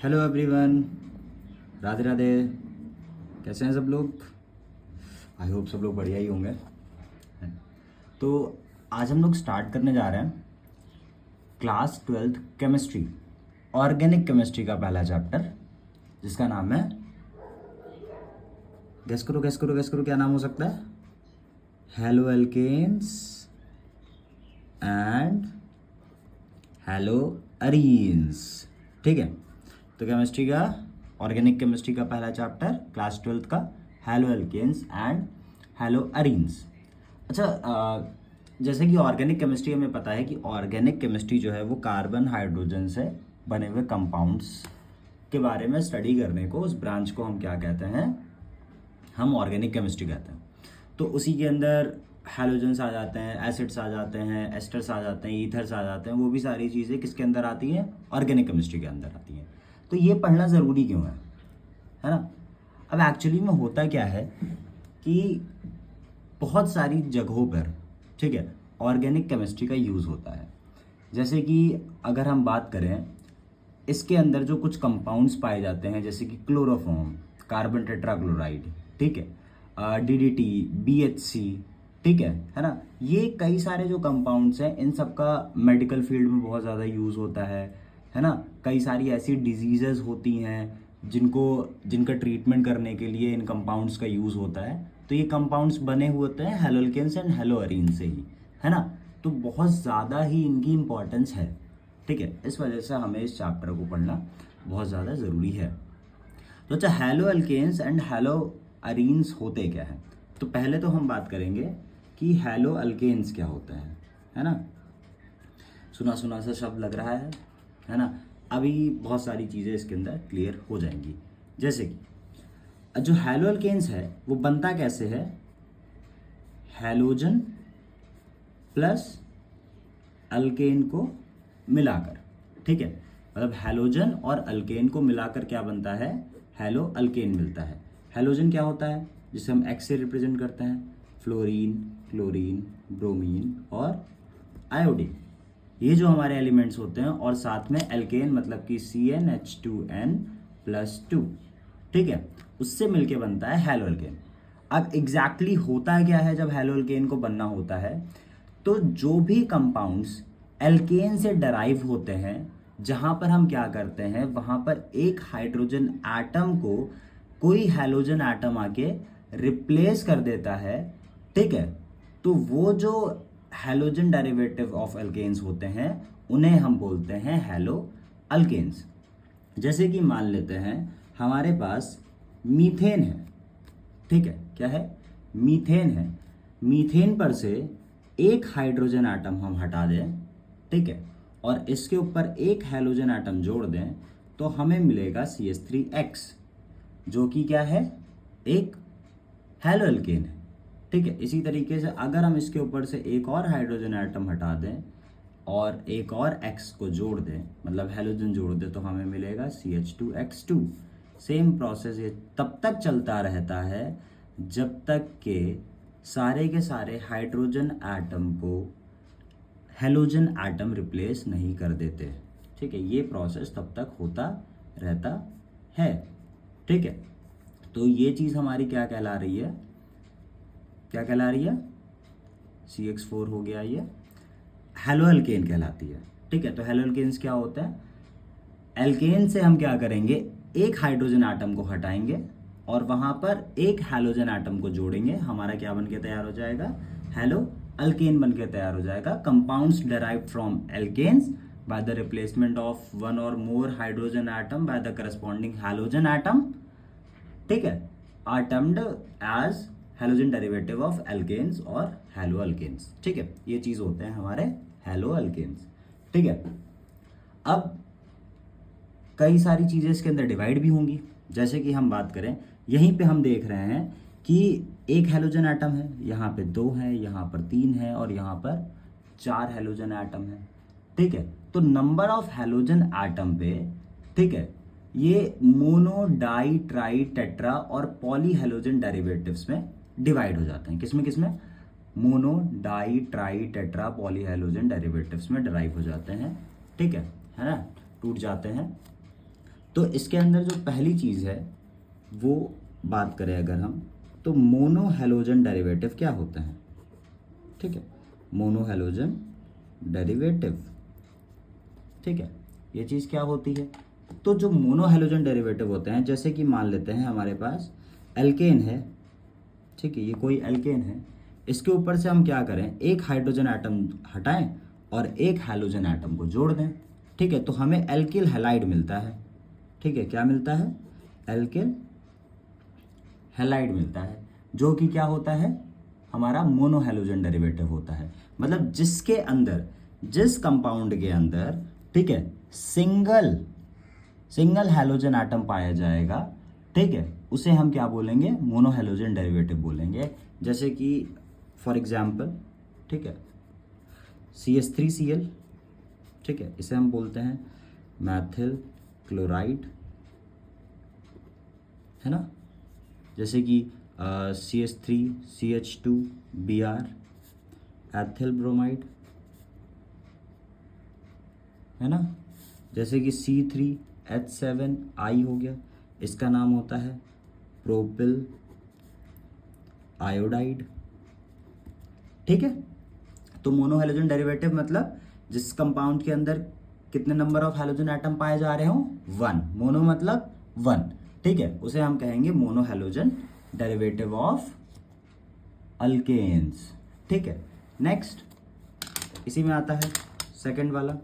Hello everyone, Radhe Radhe. कैसे हैं सब लोग? आई होप सब लोग बढ़िया ही होंगे। तो आज हम लोग स्टार्ट करने जा रहे हैं class 12th chemistry, organic chemistry का पहला चैप्टर, जिसका नाम है, गेस करो गेस करो गेस करो, क्या नाम हो सकता है? Haloalkanes and haloarenes. ठीक है, तो केमिस्ट्री का, ऑर्गेनिक केमिस्ट्री का पहला चैप्टर क्लास 12th का, haloalkanes and haloarenes. अच्छा, जैसे कि ऑर्गेनिक केमिस्ट्री हमें पता है कि ऑर्गेनिक केमिस्ट्री जो है वो कार्बन हाइड्रोजन से बने हुए कंपाउंड्स के बारे में स्टडी करने को, उस ब्रांच को हम क्या कहते हैं? हम ऑर्गेनिक केमिस्ट्री कहते हैं। तो उसी के अंदर हैलोजन्स आ जाते हैं, एसिड्स आ जाते हैं, एस्टर्स आ जाते हैं, ईथर्स आ जाते हैं। वो भी सारी चीज़ें किसके अंदर आती हैं? ऑर्गेनिक केमिस्ट्री के अंदर आती हैं। तो ये पढ़ना ज़रूरी क्यों है ना? अब एक्चुअली में होता क्या है कि बहुत सारी जगहों पर, ठीक है, ऑर्गेनिक केमिस्ट्री का यूज़ होता है। जैसे कि अगर हम बात करें, इसके अंदर जो कुछ कंपाउंड्स पाए जाते हैं, जैसे कि क्लोरोफॉर्म, कार्बन टेट्राक्लोराइड, ठीक है, डीडीटी, बीएचसी, ठीक है ना? ये कई सारे जो कंपाउंड्स हैं, इन सब का मेडिकल फील्ड में बहुत ज़्यादा यूज़ होता है ना? कई सारी ऐसी डिजीज़ेस होती हैं जिनका ट्रीटमेंट करने के लिए इन कंपाउंड्स का यूज़ होता है। तो ये कंपाउंड्स बने हुए होते हैं हेलोल्केन्स एंड हेलोअरीन से ही, है ना? तो बहुत ज़्यादा ही इनकी इम्पोर्टेंस है, ठीक है? इस वजह से हमें इस चैप्टर को पढ़ना बहुत ज़्यादा ज़रूरी है। तो अच्छा, haloalkanes and haloarenes होते क्या हैं? तो पहले तो हम बात करेंगे कि हेलो अल्केन्स क्या होता है ना? सुना सुना सा शब्द लग रहा है ना? अभी बहुत सारी चीज़ें इसके अंदर क्लियर हो जाएंगी। जैसे कि जो हेलो अल्केन्स है वो बनता कैसे है? हैलोजन प्लस अल्केन को मिलाकर, ठीक है? मतलब हैलोजन और अल्केन को मिलाकर क्या बनता है? हेलो अल्केन मिलता है। हैलोजन क्या होता है? जिसे हम एक्स से रिप्रेजेंट करते हैं, फ्लोरीन, क्लोरीन, ब्रोमीन और आयोडीन, ये जो हमारे एलिमेंट्स होते हैं। और साथ में एल्केन मतलब कि CnH2n+2, ठीक है, उससे मिलके बनता है हेलो अल्केन। अब एग्जैक्टली होता क्या है जब हेलो अल्केन को बनना होता है? तो जो भी कंपाउंड्स एल्केन से डराइव होते हैं, जहां पर हम क्या करते हैं, वहां पर एक हाइड्रोजन एटम को कोई हैलोजन एटम आके रिप्लेस कर देता है, ठीक है? तो वो जो हैलोजन डेरिवेटिव ऑफ एल्केन्स होते हैं, उन्हें हम बोलते हैं हेलो अल्केन्स। जैसे कि मान लेते हैं हमारे पास मीथेन है, ठीक है? क्या है? मीथेन है। मीथेन पर से एक हाइड्रोजन एटम हम हटा दें, ठीक है, और इसके ऊपर एक हैलोजन एटम जोड़ दें, तो हमें मिलेगा CH3X, जो कि क्या है? एक हेलो अल्केन है, ठीक है? इसी तरीके से अगर हम इसके ऊपर से एक और हाइड्रोजन एटम हटा दें और एक और X को जोड़ दें, मतलब हेलोजन जोड़ दें, तो हमें मिलेगा CH2X2। सेम प्रोसेस ये तब तक चलता रहता है जब तक के सारे हाइड्रोजन एटम को हेलोजन एटम रिप्लेस नहीं कर देते, ठीक है? ये प्रोसेस तब तक होता रहता है, ठीक है? तो ये चीज़ हमारी क्या कहला रही है? क्या कहला रही है? CH4 हो गया, ये हेलो अल्केन कहलाती है, ठीक है? तो हेलो अल्केन्स क्या होता है? एल्केन से हम क्या करेंगे? एक हाइड्रोजन एटम को हटाएंगे और वहां पर एक हैलोजन एटम को जोड़ेंगे। हमारा क्या बन के तैयार हो जाएगा? हेलो अल्केन बन के तैयार हो जाएगा। Compounds derived from alkanes by the replacement of one or more hydrogen atom by the corresponding halogen atom, ठीक है, are termed as halogen derivative of alkanes और haloalkanes, ठीक है? ये चीज होते हैं हमारे haloalkanes, ठीक है? अब कई सारी चीजें इसके अंदर डिवाइड भी होंगी। जैसे कि हम बात करें, यहीं पे हम देख रहे हैं कि एक हैलोजन एटम है, यहाँ पे 2 है, यहाँ पर 3 है और यहाँ पर 4 हैलोजन एटम है, ठीक है? तो नंबर ऑफ हैलोजन एटम पे, ठीक है, ये मोनो, डाई, ट्राई, टेट्रा और पॉली हैलोजन डेरिवेटिव्स में डिवाइड हो जाते हैं। किसमें किसमें? Mono, di, tri, tetra, poly halogen derivatives में डिराइव हो जाते हैं, ठीक है ना? टूट जाते हैं। तो इसके अंदर जो पहली चीज़ है वो बात करें अगर हम, तो मोनो हैलोजन डेरिवेटिव क्या होते हैं, ठीक है, मोनो हैलोजन डेरिवेटिव, ठीक है, ये चीज़ क्या होती है। तो जो मोनो हैलोजन डेरिवेटिव होते हैं, जैसे कि मान लेते हैं हमारे पास एल्केन है, ठीक है, ये कोई एल्केन है, इसके ऊपर से हम क्या करें, एक हाइड्रोजन एटम हटाएं और एक हैलोजन एटम को जोड़ दें, ठीक है, तो हमें एल्किल हैलाइड मिलता है, ठीक है, क्या मिलता है, एल्किल हैलाइड मिलता है, जो कि क्या होता है, हमारा मोनो हैलोजन डेरिवेटिव होता है। मतलब जिसके अंदर, जिस कंपाउंड के अंदर, ठीक है, सिंगल हैलोजन एटम पाया जाएगा, ठीक है, उसे हम क्या बोलेंगे, मोनो हैलोजन डेरिवेटिव बोलेंगे। जैसे कि फॉर एग्जांपल, ठीक है, CH3Cl, ठीक है, इसे हम बोलते हैं मैथिल क्लोराइड, है ना। जैसे कि CH3CH2Br एथिल ब्रोमाइड, है ना। जैसे कि C3H7I हो गया, इसका नाम होता है प्रोपिल आयोडाइड, ठीक है। तो मोनो हैलोजन डेरिवेटिव मतलब जिस कंपाउंड के अंदर कितने नंबर ऑफ हैलोजन एटम पाए जा रहे हो, 1, मोनो मतलब 1, ठीक है, उसे हम कहेंगे mono halogen derivative of alkanes, ठीक है। नेक्स्ट इसी में आता है सेकंड वाला,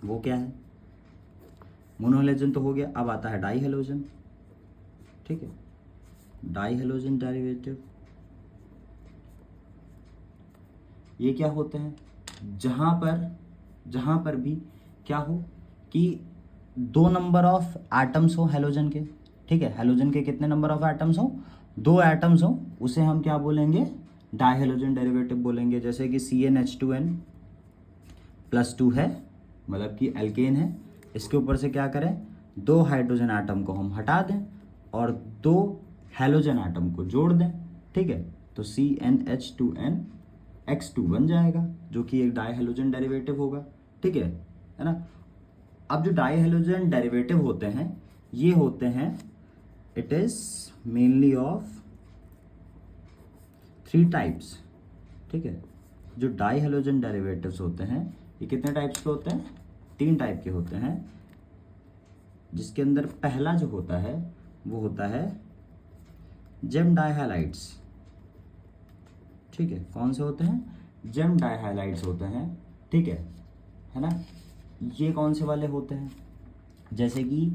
वो क्या है, मोनो हैलोजन तो हो गया, अब आता है डाई हैलोजन, ठीक है, डाई हैलोजन डेरिवेटिव। ये क्या होते हैं, जहां पर भी क्या हो कि 2 नंबर ऑफ एटम्स हो हैलोजन के, ठीक है, हैलोजन के कितने नंबर ऑफ एटम्स हो, 2 एटम्स हो, उसे हम क्या बोलेंगे, डाई हैलोजन डेरिवेटिव बोलेंगे। जैसे कि CnH2n+2 है, मतलब कि एल्केन है, इसके ऊपर से क्या करें, 2 हाइड्रोजन एटम को हम हटा दें और 2 हैलोजन एटम को जोड़ दें, ठीक है, तो CnH2nX2 बन जाएगा, जो कि एक डाई हैलोजन डेरिवेटिव होगा, ठीक है ना। अब जो डाई हैलोजन डेरिवेटिव होते हैं, ये होते हैं, it is mainly of 3 types, ठीक है। जो डाई हैलोजन डेरिवेटिव्स होते हैं, ये कितने टाइप्स के होते हैं, 3 टाइप के होते हैं, जिसके अंदर पहला जो होता है वो होता है जेम डाइहैलाइड्स, ठीक है, कौन से होते हैं, जेम डाइहैलाइड्स होते हैं, ठीक है ना। ये कौन से वाले होते हैं, जैसे कि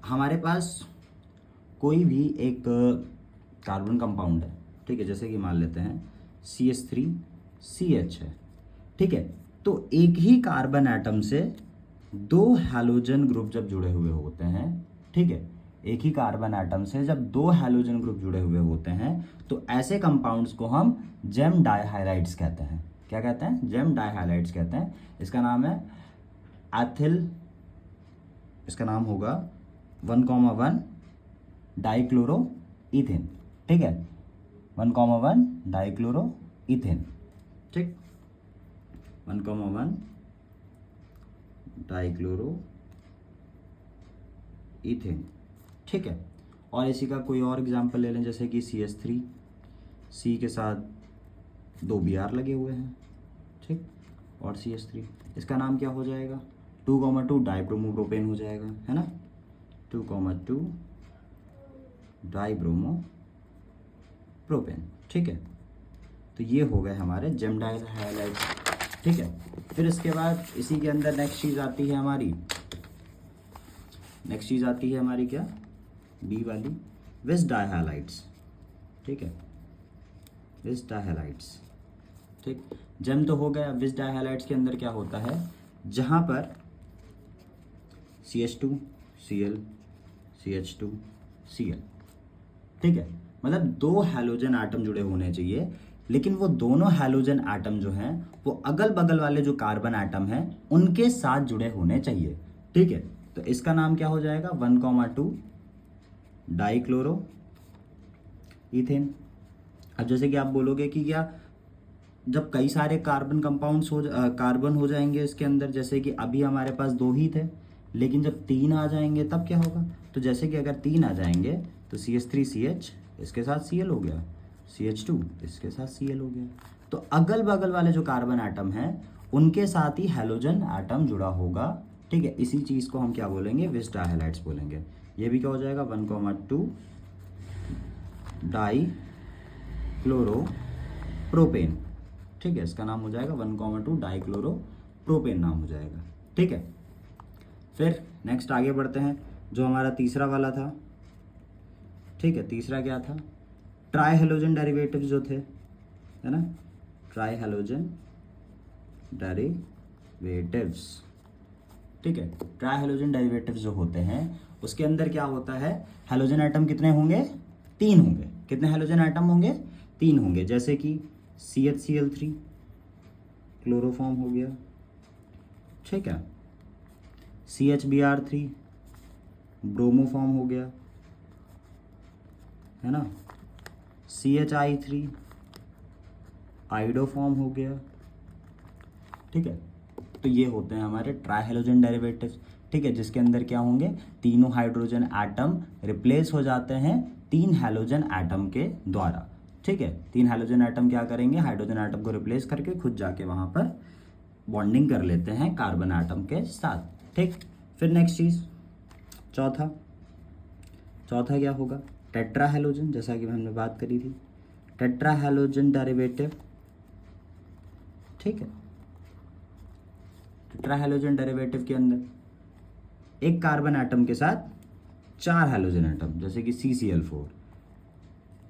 हमारे पास कोई भी एक कार्बन कंपाउंड है, ठीक है, जैसे कि मान लेते हैं CH3CH है, ठीक है, तो एक ही कार्बन एटम से 2 हैलोजन ग्रुप जब जुड़े हुए होते हैं, ठीक है, एक ही कार्बन एटम से जब 2 हैलोजन ग्रुप जुड़े हुए होते हैं, तो ऐसे कंपाउंड्स को हम जेम डाइहैलाइड्स कहते हैं। क्या कहते हैं, जेम डाइहैलाइड्स कहते हैं। इसका नाम है एथिल, इसका नाम होगा 1,1 डाइक्लोरो इथेन, ठीक है, 1,1 डाइक्लोरो इथेन, ठीक, 1,1 डाइक्लोरो इथेन, ठीक है। और इसी का कोई और एग्जांपल ले लें, जैसे कि CH3, C के साथ 2 Br लगे हुए हैं, ठीक, और CH3, इसका नाम क्या हो जाएगा, 2,2 डाइब्रोमोप्रोपेन हो जाएगा, है ना, 2,2 डाइब्रोमोप्रोपेन, ठीक है। तो ये हो गए हमारे जेम डाइहैलाइड्स, ठीक है। फिर इसके बाद इसी के अंदर नेक्स्ट चीज़ आती है हमारी, क्या, बी वाली, विस डाइहैलाइड्स, ठीक है, विस डाइहैलाइड्स, ठीक। जेम तो हो गया, विस डाइहैलाइड्स के अंदर क्या होता है, जहां पर CH2Cl CH2Cl, ठीक है, मतलब 2 हैलोजन एटम जुड़े होने चाहिए, लेकिन वो दोनों हैलोजन एटम जो हैं वो अगल बगल वाले जो कार्बन एटम हैं उनके साथ जुड़े होने चाहिए, ठीक है। तो इसका नाम क्या हो जाएगा, 1,2 डाइक्लोरो इथेन। अब जैसे कि आप बोलोगे कि क्या, जब कई सारे कार्बन कंपाउंड्स कार्बन हो जाएंगे इसके अंदर, जैसे कि अभी हमारे पास 2 ही थे, लेकिन जब 3 आ जाएंगे तब क्या होगा, तो जैसे कि अगर 3 आ जाएंगे तो CH3CH इसके साथ Cl हो गया, CH2 इसके साथ Cl हो गया। तो अगल बगल वाले जो कार्बन आइटम हैं उनके साथ ही हैलोजन आइटम जुड़ा होगा, ठीक है। इसी चीज़ को हम क्या बोलेंगे, विस डायहाइड्स बोलेंगे। ये भी क्या हो जाएगा 1,2 डाई क्लोरो प्रोपेन, ठीक है। इसका नाम हो जाएगा 1,2 डाई क्लोरो प्रोपेन नाम हो जाएगा, ठीक है। फिर नेक्स्ट आगे बढ़ते हैं, जो हमारा तीसरा वाला था, ठीक है। तीसरा क्या था, ट्राई हेलोजन डेरिवेटिव्स जो थे, है ना, ट्राई हेलोजन डेरिवेटिव्स, ठीक है। ट्राई हेलोजन डेरिवेटिव्स जो होते हैं उसके अंदर क्या होता है, हेलोजन आइटम कितने होंगे, 3 होंगे। कितने हेलोजन आइटम होंगे, 3 होंगे। जैसे कि CHCl3 क्लोरोफॉर्म हो गया, ठीक है। CHBr3 ब्रोमोफॉर्म हो गया, है ना। CHI3 आइडोफॉर्म हो गया, ठीक है। तो ये होते हैं हमारे ट्राई हेलोजन डेरिवेटिव्स, ठीक है, जिसके अंदर क्या होंगे, तीनों हाइड्रोजन एटम रिप्लेस हो जाते हैं 3 हैलोजन एटम के द्वारा, ठीक है। 3 हैलोजन एटम क्या करेंगे, हाइड्रोजन एटम को रिप्लेस करके खुद जाके वहाँ पर बॉन्डिंग कर लेते हैं कार्बन एटम के साथ, ठीक। फिर नेक्स्ट चीज़, चौथा क्या होगा, टेट्रा हैलोजन, जैसा कि हमने बात करी थी, टेट्रा हैलोजन डेरिवेटिव, ठीक है। टेट्रा हैलोजन डेरिवेटिव के अंदर एक कार्बन एटम के साथ 4 हैलोजन एटम, जैसे कि CCl4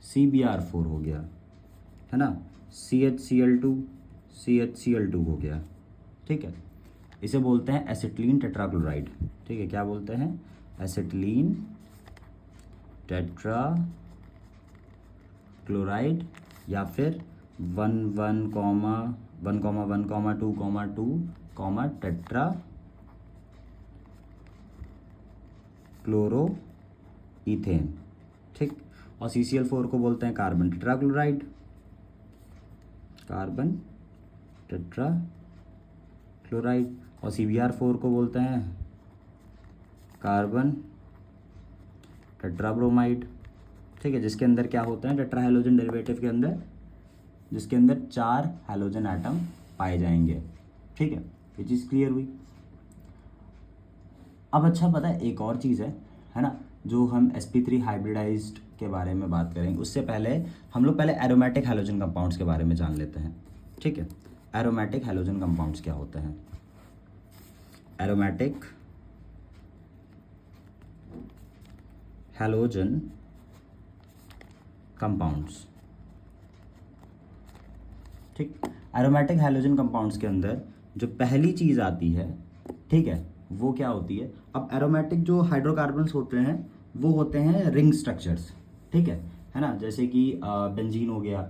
CBr4 हो गया, है ना, CHCl2 CHCl2 हो गया, ठीक है। इसे बोलते हैं एसिटिलीन टेट्राक्लोराइड, ठीक है। क्या बोलते हैं, एसिटिलीन टेट्राक्लोराइड, या फिर 1,1,1,1,2,2 टेट्रा क्लोरो इथेन, ठीक। और CCl4 को बोलते हैं कार्बन टेट्राक्लोराइड, कार्बन टेट्राक्लोराइड। और CBr4 को बोलते हैं कार्बन टेट्राब्रोमाइड, ठीक है। जिसके अंदर क्या होता है, टेट्रा हैलोजन डेरिवेटिव के अंदर, जिसके अंदर 4 हैलोजन एटम पाए जाएंगे, ठीक है। ये चीज़ क्लियर हुई। अब अच्छा पता है एक और चीज़ है ना, जो हम sp3 हाइब्रिडाइज्ड के बारे में बात करेंगे उससे पहले हम लोग पहले एरोमेटिक हैलोजन कंपाउंड्स के बारे में जान लेते हैं, ठीक है। एरोमेटिक हैलोजन कंपाउंड्स क्या होते हैं, एरोमेटिक हैलोजन कंपाउंड्स, ठीक। एरोमेटिक हैलोजन कंपाउंड्स के अंदर जो पहली चीज़ आती है, ठीक है, वो क्या होती है। अब एरोमेटिक जो हाइड्रोकार्बन्स होते हैं वो होते हैं रिंग स्ट्रक्चर्स, ठीक है ना। जैसे कि बेंजीन हो गया,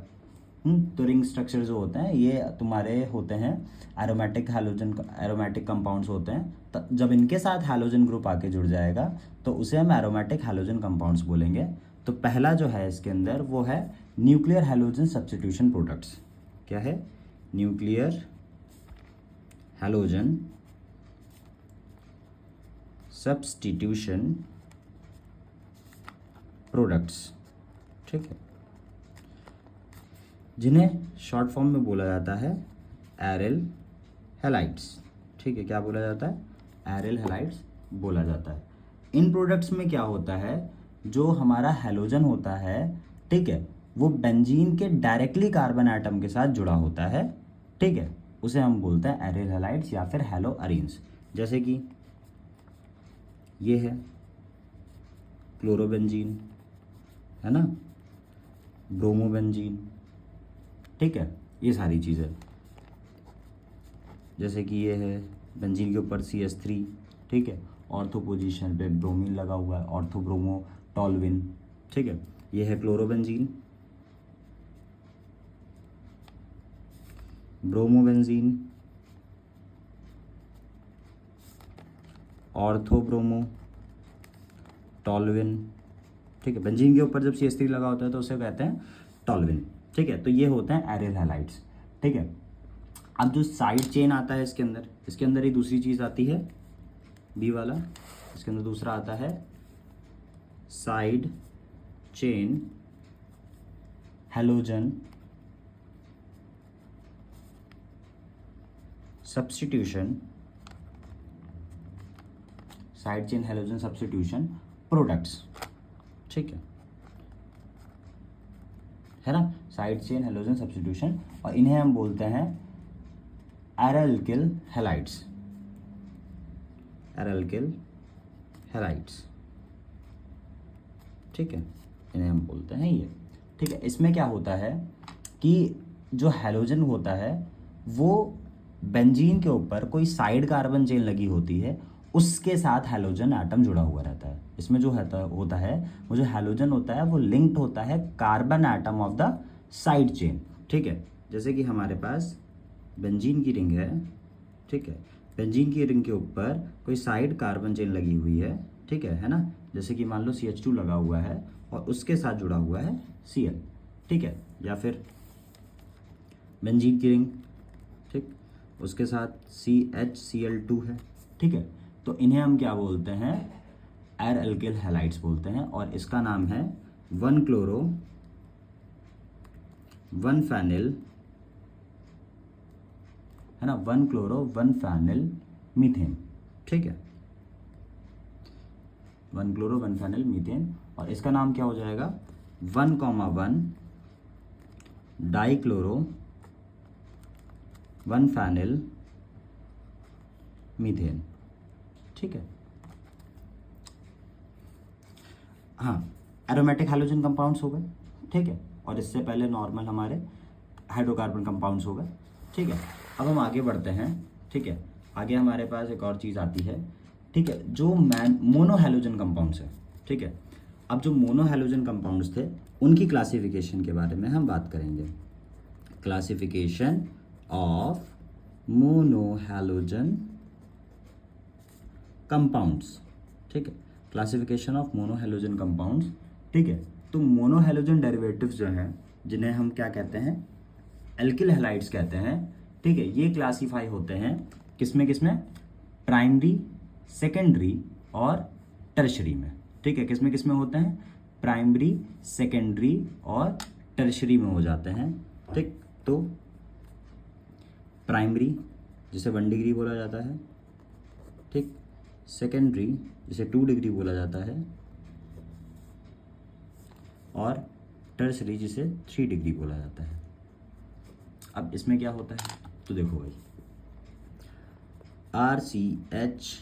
तो रिंग स्ट्रक्चर जो होते हैं ये तुम्हारे होते हैं एरोमेटिक कंपाउंड्स होते हैं। तो जब इनके साथ हैलोजन ग्रुप आके जुड़ जाएगा तो उसे हम एरोमेटिक हैलोजन कंपाउंड्स बोलेंगे। तो पहला जो है इसके अंदर वो है न्यूक्लियर हैलोजन सब्स्टिट्यूशन प्रोडक्ट्स। क्या है, न्यूक्लियर हैलोजन सब्स्टिट्यूशन प्रोडक्ट्स, ठीक है, जिन्हें शॉर्ट फॉर्म में बोला जाता है एरिल हैलाइड्स, ठीक है। क्या बोला जाता है, एरिल हैलाइड्स बोला जाता है। इन प्रोडक्ट्स में क्या होता है, जो हमारा हैलोजन होता है, ठीक है, वो बेंजीन के डायरेक्टली कार्बन आइटम के साथ जुड़ा होता है, ठीक है, उसे हम बोलते हैं एरिल हैलाइड्स या फिर हैलो अरीन्स। जैसे कि ये है क्लोरोबेंजीन, है ना, ब्रोमोबेंजीन, ठीक है, ये सारी चीज़ें। जैसे कि ये है बेंजीन के ऊपर CH3, ठीक है, ऑर्थो पोजीशन पे ब्रोमीन लगा हुआ है, ऑर्थो ब्रोमो टॉलविन, ठीक है। ये है क्लोरोबेंजीन, ब्रोमोबेंजीन, ऑर्थो ब्रोमो टॉलविन, ठीक है। बेंजीन के ऊपर जब CH3 लगा होता है तो उसे कहते हैं टॉलविन, ठीक है। तो ये होते हैं एरिल हैलाइड्स, ठीक है। अब जो साइड चेन आता है इसके अंदर ही दूसरी चीज़ आती है बी वाला। इसके अंदर दूसरा आता है side chain halogen substitution, side chain halogen substitution products, ठीक है ना, साइड चेन हैलोजन सब्स्टिट्यूशन, और इन्हें हम बोलते हैं एराइलकिल हैलाइड्स, एराइलकिल हैलाइड्स, ठीक है, इन्हें हम बोलते हैं ये, ठीक है। इसमें क्या होता है कि जो हैलोजन होता है वो बेंजीन के ऊपर कोई साइड कार्बन चेन लगी होती है, उसके साथ हैलोजन एटम जुड़ा हुआ रहता है। इसमें जो होता है वो जो हैलोजन होता है वो लिंक्ड होता है carbon atom of the side chain, ठीक है। जैसे कि हमारे पास बेंजीन की रिंग है, ठीक है, बेंजीन की रिंग के ऊपर कोई साइड कार्बन चेन लगी हुई है, ठीक है ना, जैसे कि मान लो CH2 लगा हुआ है और उसके साथ जुड़ा हुआ है Cl, ठीक है, या फिर बेंजीन की रिंग, ठीक, उसके साथ CHCl2 है, ठीक है। तो इन्हें हम क्या बोलते हैं, एर अल्किल हैलाइड्स बोलते हैं, और इसका नाम है 1-क्लोरो 1-फेनिल, है ना, 1-क्लोरो 1-फेनिल मीथेन, ठीक है, 1-क्लोरो 1-फेनिल मीथेन, और इसका नाम क्या हो जाएगा 1,1 डाइक्लोरो 1-फेनिल मीथेन, ठीक है। हाँ, एरोमेटिक हैलोजन कंपाउंड्स हो गए, ठीक है, और इससे पहले नॉर्मल हमारे हाइड्रोकार्बन कंपाउंड्स हो गए, ठीक है। अब हम आगे बढ़ते हैं, ठीक है, आगे हमारे पास एक और चीज़ आती है, ठीक है, जो मोनो हैलोजन कंपाउंड्स है, ठीक है। अब जो मोनो हैलोजन कंपाउंड्स थे उनकी क्लासिफिकेशन के बारे में हम बात करेंगे। Classification of mono halogen compounds, ठीक है, classification of mono halogen compounds, ठीक है। तो मोनो हैलोजन डेरिवेटिव्स जो हैं जिन्हें हम क्या कहते हैं, एल्किल हैलाइड्स कहते हैं, ठीक है, ये क्लासीफाई होते हैं किसमें किसमें, प्राइमरी, सेकेंडरी और टर्शरी में, ठीक है, किसमें किसमें होते हैं, प्राइमरी, सेकेंडरी और टर्शरी में हो जाते हैं, ठीक। तो प्राइमरी जिसे 1 डिग्री बोला जाता है, ठीक, सेकेंडरी जिसे 2 डिग्री बोला जाता है, और टर्शरी जिसे 3 डिग्री बोला जाता है। अब इसमें क्या होता है, तो देखो भाई, RCHH,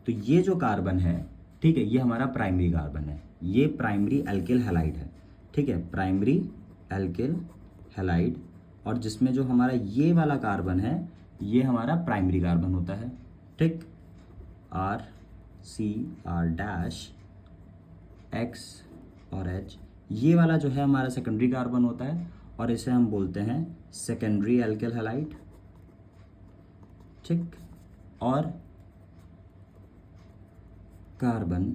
तो ये जो कार्बन है, ठीक है, ये हमारा प्राइमरी कार्बन है, ये प्राइमरी एल्किल हैलाइड है, ठीक है, प्राइमरी एल्किल हैलाइड, और जिसमें जो हमारा ये वाला कार्बन है ये हमारा प्राइमरी कार्बन होता है, ठीक, RCR-X और H, ये वाला जो है हमारा सेकेंडरी कार्बन होता है, और इसे हम बोलते हैं सेकेंडरी एल्किल हैलाइड, ठीक, और कार्बन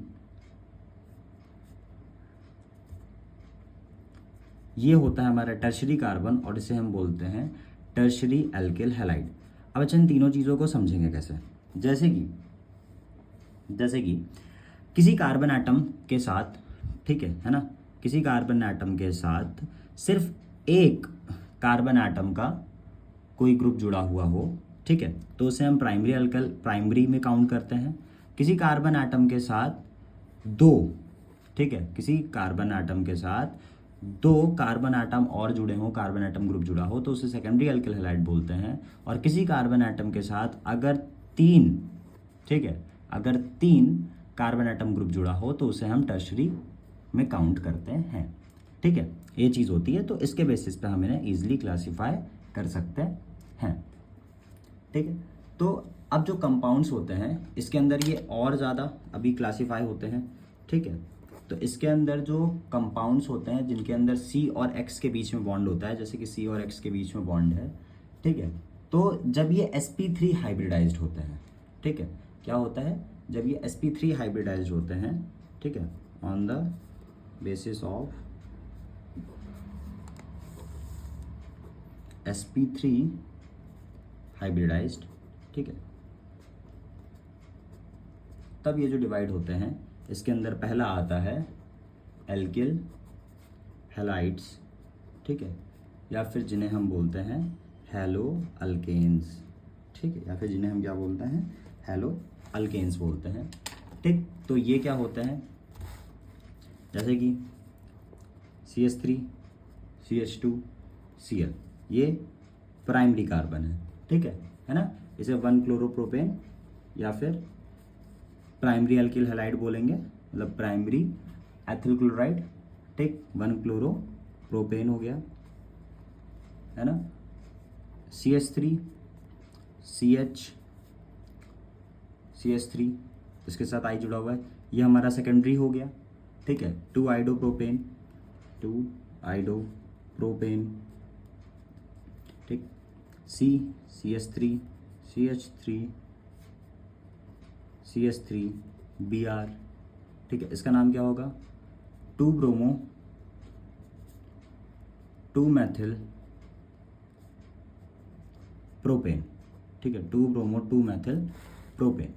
ये होता है हमारा टर्शरी कार्बन, और इसे हम बोलते हैं टर्शरी एल्किल हैलाइड। अब अच्छा इन तीनों चीज़ों को समझेंगे कैसे, जैसे कि किसी कार्बन एटम के साथ, ठीक है ना, किसी कार्बन एटम के साथ सिर्फ एक कार्बन एटम का कोई ग्रुप जुड़ा हुआ हो, ठीक है, तो उसे हम प्राइमरी में काउंट करते हैं। किसी कार्बन एटम के साथ 2, ठीक है, किसी कार्बन एटम के साथ 2 कार्बन एटम और जुड़े हों, कार्बन एटम ग्रुप जुड़ा हो, तो उसे सेकेंडरी एल्किल हैलाइड बोलते हैं। और किसी कार्बन एटम के साथ अगर 3, ठीक है, अगर 3 कार्बन एटम ग्रुप जुड़ा हो तो उसे हम टर्शरी में काउंट करते हैं, ठीक है, ये चीज़ होती है। तो इसके बेसिस पे हम इन्हें ईजिली क्लासीफाई कर सकते हैं, ठीक है। तो अब जो कंपाउंड्स होते हैं इसके अंदर ये और ज़्यादा अभी क्लासीफाई होते हैं, ठीक है। तो इसके अंदर जो कंपाउंड्स होते हैं जिनके अंदर C और X के बीच में बॉन्ड होता है, जैसे कि C और X के बीच में बॉन्ड है, ठीक है, तो जब ये sp3 हाइब्रिडाइज्ड होते हैं, ठीक है, क्या होता है जब ये sp3 हाइब्रिडाइज्ड होते हैं, ठीक है, on the basis of sp3 hybridized, ठीक है, तब ये जो डिवाइड होते हैं इसके अंदर पहला आता है एल्किल हैलाइड्स, ठीक है, या फिर जिन्हें हम बोलते हैं हैलो अल्केन्स, ठीक है, या फिर जिन्हें हम क्या बोलते हैं हैलो अल्केन्स बोलते हैं, ठीक। तो ये क्या होते हैं, जैसे कि CH3 CH2 Cl, ये प्राइमरी कार्बन है, ठीक है ना। इसे 1 क्लोरोप्रोपेन या फिर प्राइमरी अल्किल हैलाइड बोलेंगे, मतलब प्राइमरी एथिल क्लोराइड, ठीक। 1 क्लोरोप्रोपेन हो गया, है ना। CH3 CH3 इसके साथ आई जुड़ा हुआ है, ये हमारा सेकेंडरी हो गया, ठीक है। 2 आइडोप्रोपेन ठीक। CH3 Br, ठीक है, इसका नाम क्या होगा 2 ब्रोमो 2 मैथिल प्रोपेन, ठीक है, 2 ब्रोमो 2 मैथिल प्रोपेन,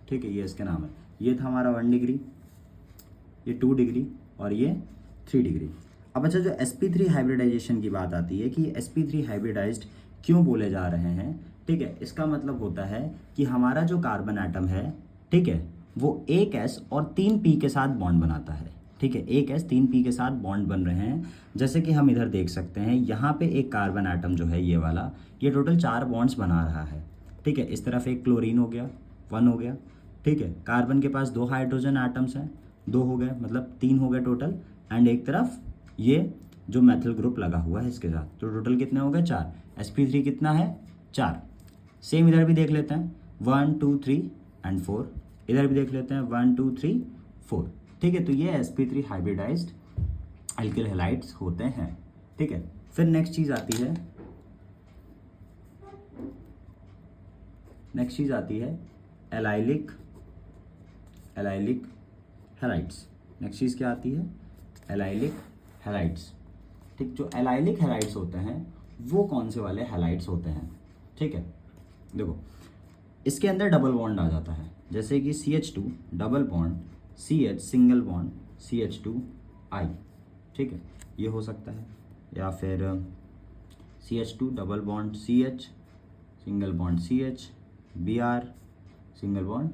ठीक है, ये इसके नाम है। ये था हमारा 1 डिग्री, ये 2 डिग्री और ये 3 डिग्री। अब अच्छा, जो sp3 हाइब्रिडाइजेशन की बात आती है कि sp3 हाइब्रिडाइज्ड क्यों बोले जा रहे हैं, ठीक है, इसका मतलब होता है कि हमारा जो कार्बन एटम है, ठीक है, वो एक S और 3 P के साथ बॉन्ड बनाता है, ठीक है, एक S 3 P के साथ बॉन्ड बन रहे हैं। जैसे कि हम इधर देख सकते हैं, यहाँ पे एक कार्बन एटम जो है ये वाला, ये टोटल 4 बॉन्ड्स बना रहा है, ठीक है। इस तरफ एक क्लोरीन हो गया, 1 हो गया, ठीक है। कार्बन के पास 2 हाइड्रोजन एटम्स हैं, 2 हो गए, मतलब 3 हो गए टोटल। एंड एक तरफ ये जो मैथिल ग्रुप लगा हुआ है इसके साथ, तो टोटल कितने हो गए 4। sp3 कितना है 4। सेम इधर भी देख लेते हैं 1 2 3 एंड 4, इधर भी देख लेते हैं 1 2 3 4, ठीक है। तो ये sp3 हाइब्रिडाइज्ड अल्किल हैलाइड्स होते हैं, ठीक है। फिर नेक्स्ट चीज़ आती है एलाइलिक हैलाइड्स। नेक्स्ट चीज़ क्या आती है एलाइलिक हैलाइड्स, ठीक। जो एलाइलिक हैलाइड्स होते हैं वो कौन से वाले हैलाइड्स होते हैं, ठीक है। देखो इसके अंदर डबल बॉन्ड आ जाता है, जैसे कि CH2 double bond CH single bond CH2I, ठीक है, ये हो सकता है। या फिर CH2 double bond CH single bond CH Br single bond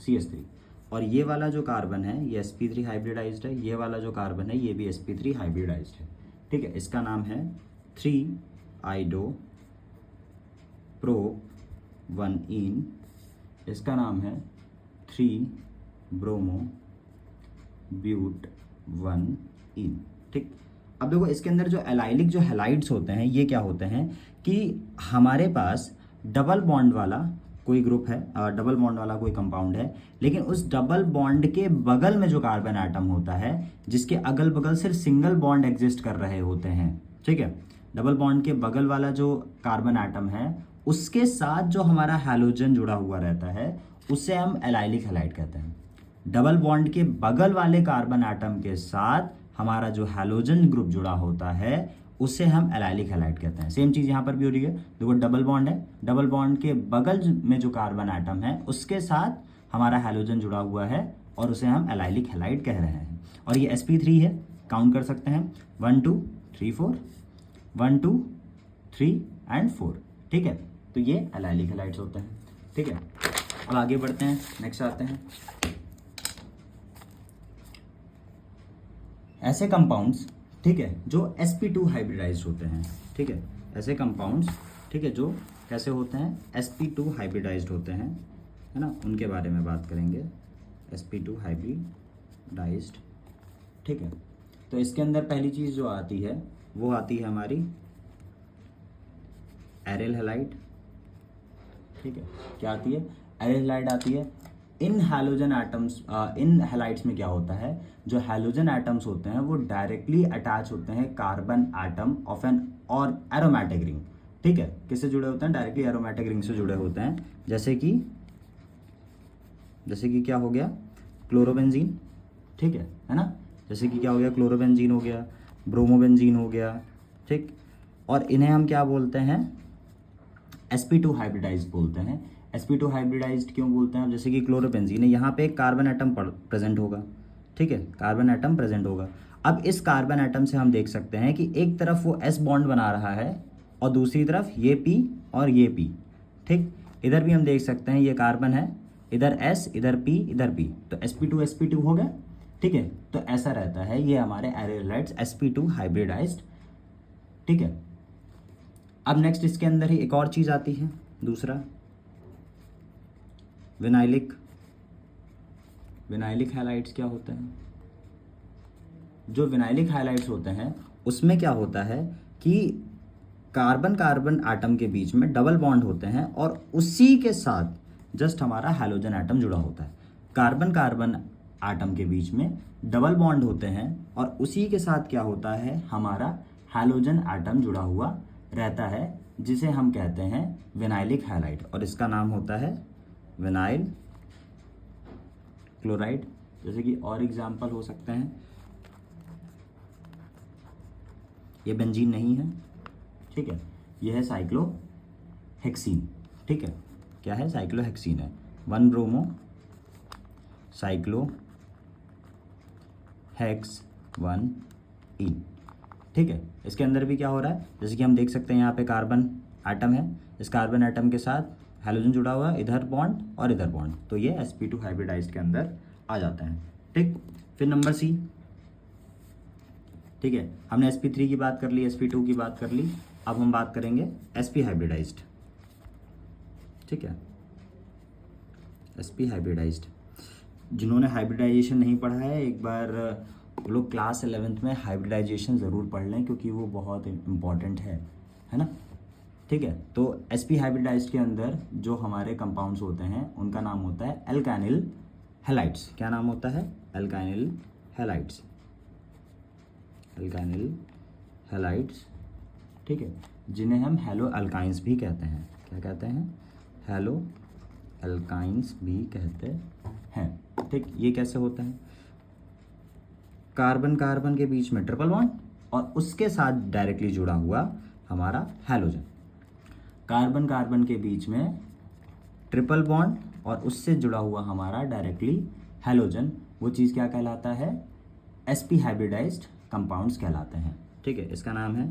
CH3। और ये वाला जो कार्बन है ये sp3 हाइब्रिडाइज्ड है, ये वाला जो कार्बन है ये भी sp3 हाइब्रिडाइज्ड है, ठीक है। इसका नाम है 3 आइडो प्रो 1 इन, इसका नाम है 3 ब्रोमो ब्यूट 1 इन, ठीक। अब देखो इसके अंदर जो एलाइलिक जो हैलाइड्स होते हैं ये क्या होते हैं कि हमारे पास डबल बॉन्ड वाला कोई ग्रुप है, डबल बॉन्ड वाला कोई कंपाउंड है, लेकिन उस डबल बॉन्ड के बगल में जो कार्बन एटम होता है जिसके अगल बगल सिर्फ सिंगल बॉन्ड एग्जिस्ट कर रहे होते हैं, ठीक है। डबल बॉन्ड के बगल वाला जो कार्बन एटम है उसके साथ जो हमारा हैलोजन जुड़ा हुआ रहता है उसे हम एलाइलिक हैलाइड कहते हैं। डबल बॉन्ड के बगल वाले कार्बन एटम के साथ हमारा जो हैलोजन ग्रुप जुड़ा होता है उसे हम एलाइलिक हैलाइड कहते हैं। सेम चीज़ यहाँ पर भी हो रही है, देखो डबल बॉन्ड है, डबल बॉन्ड के बगल में जो कार्बन एटम है उसके साथ हमारा हैलोजन जुड़ा हुआ है और उसे हम एलाइलिक हैलाइड कह रहे हैं। और ये sp3 है, काउंट कर सकते हैं 1 2 3 4 1 2 3 एंड 4, ठीक है। तो ये एलाइलिक हैलाइड्स होते हैं, ठीक है। अब आगे बढ़ते हैं, नेक्स्ट आते हैं ऐसे कंपाउंड्स, ठीक है, जो sp2 हाइब्रिडाइज्ड होते हैं, ठीक है। ऐसे कंपाउंड्स, ठीक है, जो कैसे होते हैं sp2 हाइब्रिडाइज्ड होते हैं, है ना, उनके बारे में बात करेंगे। sp2 हाइब्रिडाइज्ड, ठीक है। तो इसके अंदर पहली चीज़ जो आती है वो आती है हमारी एरिल हैलाइड, ठीक है। क्या आती है एरिल हैलाइड आती है। इन हैलोजन एटम्स, इन हैलाइड्स में क्या होता है, जो हैलोजन एटम्स होते हैं वो डायरेक्टली अटैच होते हैं कार्बन एटम ऑफ एन और एरोमेटिक रिंग, ठीक है। किससे जुड़े होते हैं, डायरेक्टली एरोमेटिक रिंग से जुड़े होते हैं। जैसे कि क्या हो गया क्लोरोबेंजीन, ठीक है ना। जैसे कि क्या हो गया क्लोरोबेंजीन हो गया, ब्रोमोबेंजीन हो गया, ठीक। और इन्हें हम क्या बोलते हैं sp2 हाइब्रिडाइज्ड बोलते हैं। sp2 हाइब्रिडाइज्ड क्यों बोलते हैं? अब जैसे कि क्लोरोबेंजीन है, यहाँ पे एक कार्बन एटम प्रेजेंट होगा, ठीक है, कार्बन एटम प्रेजेंट होगा। अब इस कार्बन एटम से हम देख सकते हैं कि एक तरफ वो s बॉन्ड बना रहा है और दूसरी तरफ ये p और ये p, ठीक। इधर भी हम देख सकते हैं ये कार्बन है, इधर s, इधर p, इधर p, तो sp2 हो गया, ठीक है। तो ऐसा रहता है ये हमारे एरियल हाइड्राइड्स sp2 हाइब्रिडाइज्ड, ठीक है। अब नेक्स्ट इसके अंदर ही एक और चीज़ आती है, दूसरा विनाइलिक हैलाइड्स क्या होते हैं? जो विनाइलिक हैलाइड्स होते हैं उसमें क्या होता है कि कार्बन कार्बन एटम के बीच में डबल बॉन्ड होते हैं और उसी के साथ जस्ट हमारा हैलोजन एटम जुड़ा होता है। कार्बन कार्बन एटम के बीच में डबल बॉन्ड होते हैं और उसी के साथ क्या होता है, हमारा हैलोजन एटम जुड़ा हुआ रहता है, जिसे हम कहते हैं विनाइलिक हैलाइड, और इसका नाम होता है विनाइल क्लोराइड। जैसे कि और एग्जाम्पल हो सकते हैं, ये बेंजीन नहीं है, ठीक है, यह है साइक्लोहेक्सीन, ठीक है, क्या है, साइक्लोहेक्सीन है, 1 ब्रोमो साइक्लो हेक्स 1 इन, ठीक है। इसके अंदर भी क्या हो रहा है, जैसे कि हम देख सकते हैं यहाँ पे कार्बन एटम है, इस कार्बन एटम के साथ हैलोजन जुड़ा हुआ है, इधर बॉन्ड और इधर बॉन्ड, तो ये sp2 हाइब्रिडाइज्ड के अंदर आ जाता है, ठीक। फिर नंबर सी, ठीक है, हमने sp3 की बात कर ली, sp2 की बात कर ली, अब हम बात करेंगे sp हाइब्रिडाइज्ड, ठीक है, sp हाइब्रिडाइज्ड। जिन्होंने हाइब्रिडाइजेशन नहीं पढ़ा है, एक बार वो लोग क्लास 11th में हाइब्रिडाइजेशन ज़रूर पढ़ लें, क्योंकि वो बहुत इम्पॉर्टेंट है ना, ठीक है। तो sp हाइब्रिडाइज्ड के अंदर जो हमारे कंपाउंड्स होते हैं उनका नाम होता है एल्काइनिल हैलाइड्स। क्या नाम होता है? एल्काइनिल हैलाइड्स, एल्काइनिल हैलाइड्स, ठीक है, जिन्हें हम हेलो अल्काइंस भी कहते हैं। क्या कहते हैं? हेलो अल्काइंस भी कहते हैं, ठीक। ये कैसे होता है? कार्बन कार्बन के बीच में ट्रिपल बॉन्ड और उसके साथ डायरेक्टली जुड़ा हुआ हमारा हैलोजन, कार्बन कार्बन के बीच में ट्रिपल बॉन्ड और उससे जुड़ा हुआ हमारा डायरेक्टली हैलोजन, वो चीज़ क्या कहलाता है? sp हाइब्रिडाइज्ड कंपाउंड्स कहलाते हैं, ठीक है। इसका नाम है,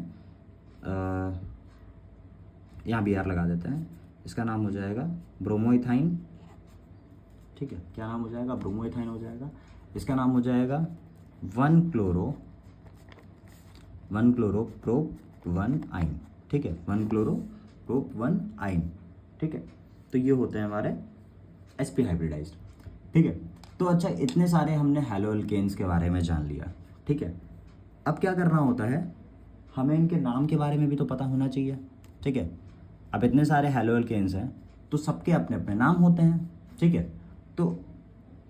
यहाँ Br लगा देते हैं, इसका नाम हो जाएगा ब्रोमोइथाइन, ठीक है। क्या नाम हो जाएगा? ब्रोमोइथाइन हो जाएगा। इसका नाम हो जाएगा 1 क्लोरो प्रोप 1 आइन, ठीक है, 1 क्लोरो प्रोप 1 आइन, ठीक है। तो ये होते हैं हमारे sp हाइब्रिडाइज्ड, ठीक है। तो अच्छा, इतने सारे हमने हैलो अल्केन्स के बारे में जान लिया, ठीक है। अब क्या करना होता है, हमें इनके नाम के बारे में भी तो पता होना चाहिए, ठीक है। अब इतने सारे हैलो अल्केन्स हैं तो सबके अपने अपने नाम होते हैं, ठीक है, तो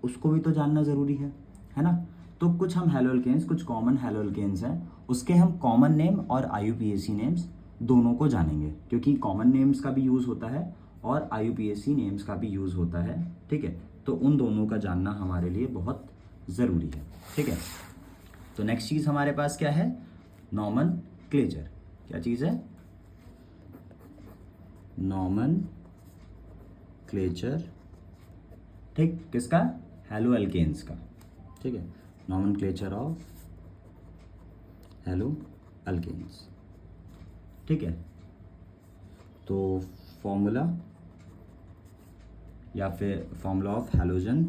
उसको भी तो जानना ज़रूरी है ना। तो कुछ हम हैलो अल्केन्स, कुछ कॉमन हैलो अल्केन्स हैं, उसके हम कॉमन नेम और IUPAC नेम्स दोनों को जानेंगे, क्योंकि कॉमन नेम्स का भी यूज़ होता है और IUPAC नेम्स का भी यूज़ होता है, ठीक है। तो उन दोनों का जानना हमारे लिए बहुत ज़रूरी है, ठीक है। तो नेक्स्ट चीज़ हमारे पास क्या है? नॉमेनक्लेचर। क्या चीज़ है? नॉमेनक्लेचर, ठीक, किसका? हैलो अल्केन्स का, ठीक है, नॉमेनक्लेचर ऑफ हैलो अल्केन्स, ठीक है। तो फॉर्मूला या फिर फॉर्मूला ऑफ हैलोजन,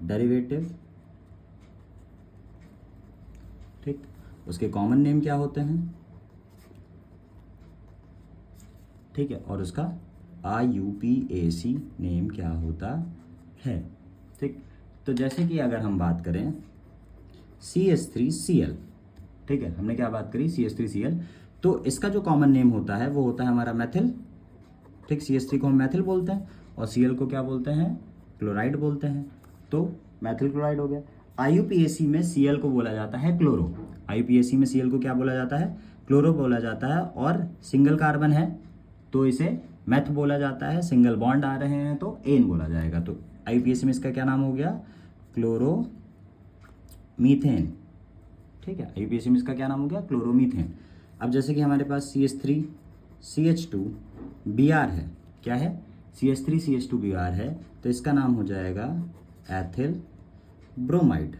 डेरिवेटिव, ठीक, उसके कॉमन नेम क्या होते हैं, ठीक है, और उसका IUPAC नेम क्या होता है, ठीक। तो जैसे कि अगर हम बात करें CH3Cl, ठीक है, हमने क्या बात करी? CH3Cl, तो इसका जो कॉमन नेम होता है वो होता है हमारा मैथिल, ठीक। CH3 को हम मैथिल बोलते हैं और Cl को क्या बोलते हैं? क्लोराइड बोलते हैं, तो मैथिल क्लोराइड हो गया। IUPAC में Cl को बोला जाता है क्लोरो, IUPAC में Cl को क्या बोला जाता है? क्लोरो बोला जाता है, और सिंगल कार्बन है तो इसे मैथ बोला जाता है, सिंगल बॉन्ड आ रहे हैं तो एन बोला जाएगा। तो IUPAC में इसका क्या नाम हो गया? क्लोरोमीथेन, ठीक है, IUPAC में इसका क्या नाम हो गया? क्लोरोमीथेन। अब जैसे कि हमारे पास CH3 CH2 Br है, क्या है, CH3CH2Br है, तो इसका नाम हो जाएगा एथिल ब्रोमाइड।